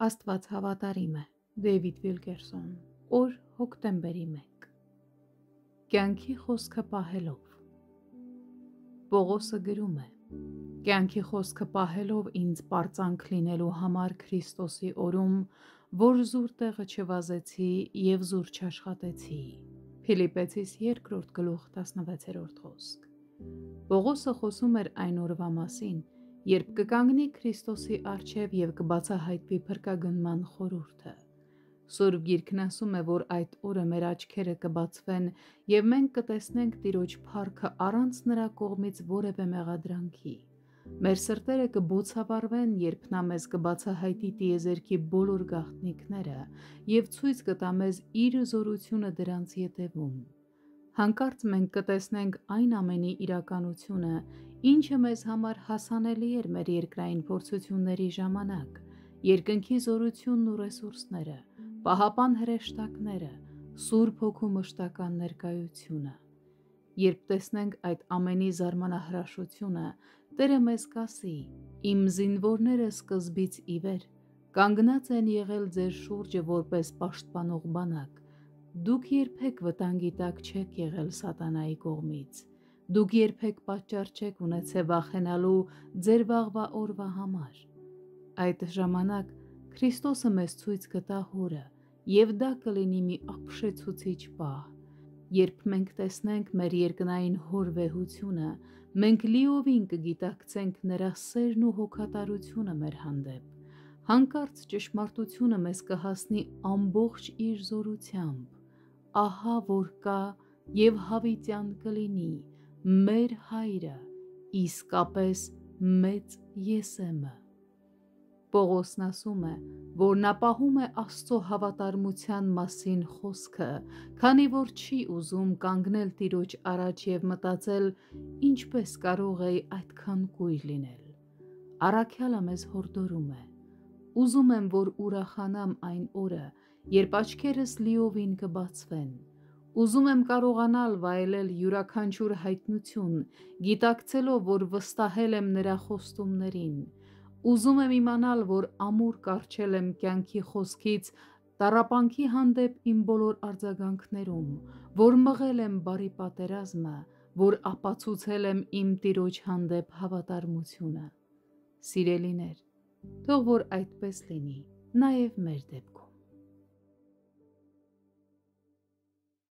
Աստված հավատարիմ է։ Դեյվիդ Վիլկերսոն, օր հոկտեմբերի 1։ Կյանքի խոսքը պահելով։ Պողոսը գրում է. «Կյանքի խոսքը պահելով ինձ պարծանք լինելու համար Քրիստոսի օրում, որ զուր տեղը չվազեցի և զուր չաշխատեցի»։ Փիլիպպեցիս 2:16 խոսք։ Պողոսը խոսում էր այն օրվա մասին, երբ կկանգնի Քրիստոսի առջև և կբացահայտվի փրկագնման խորհուրդը։ Սուրբ Գիրքն ասում է, որ այդ օրը մեր աչքերը կբացվեն և մենք կտեսնենք Տիրոջ փառքը առանց նրա կողմից որևէ մեղադրանքի։ Մեր սրտերը կբոցավառվեն, երբ նա մեզ կբացահայտի տիեզերքի բոլոր գաղտնիքները և ցույց կտա մեզ իր զորությունը դրանց ետևում։ Հանկարծ մենք կտեսնենք այն ամենի իրականությունը, ինչը մեզ համար հասանելի էր մեր երկրային փորձությունների ժամանակ, երկնքի զորությունն ու ռեսուրսները, պահապան հրեշտակները, Սուրբ Հոգու մշտական ներկայությունը։ Երբ տեսնենք այդ ամենի զարմանահրաշությունը, Տերը մեզ կասի. «Իմ զինվորները սկզբից ի վեր կանգնած են եղել ձեր շուրջը որպես պաշտպանող բանակ։ Դուք երբեք վտանգի տակ չեք եղել սատանայի կողմից։ Դուք երբեք պատճառ չեք ունեցել վախենալու ձեր վաղվա օրվա համար»։ Այդ ժամանակ Քրիստոսը մեզ ցույց կտա Հորը, և դա կլինի մի ապշեցուցիչ պահ։ Երբ մենք տեսնենք մեր երկնային Հոր վեհությունը, մենք լիովին կգիտակցենք նրա սերն ու հոգատարությունը մեր հանդեպ։ Հանկարծ ճշմարտությունը մեզ կհասնի ամբողջ իր զորությամբ։ Ահա որ կա և հավիտյան կլինի մեր Հայրը, իսկապես մեծ Եսեմը։ Պողոսն ասում է, որ նա պահում է Աստծո հավատարմության մասին խոսքը, քանի որ չի ուզում կանգնել Տիրոջ առաջ և մտածել. ինչպես կարող էի այդքան կույր լինել։ Առաքյալը մեզ հորդորում է. «Ուզում եմ, որ ուրախանամ այն օրը, երբ աչքերս լիովին կբացվեն։ Ուզում եմ կարողանալ վայելել յուրաքանչյուր հայտնություն, գիտակցելով, որ վստահել եմ նրա խոստումներին։ Ուզում եմ իմանալ, որ ամուր կառչել եմ կյանքի խոսքից տառապանքի հանդեպ իմ բոլոր արձագանքներում, որ մղել եմ բարի պատերազմը, որ ապացուցել եմ իմ Տիրոջ հանդեպ հավատարմությունը»։ Սիրելիներ, թող որ այդպես լինի նաև մեր դեպքում։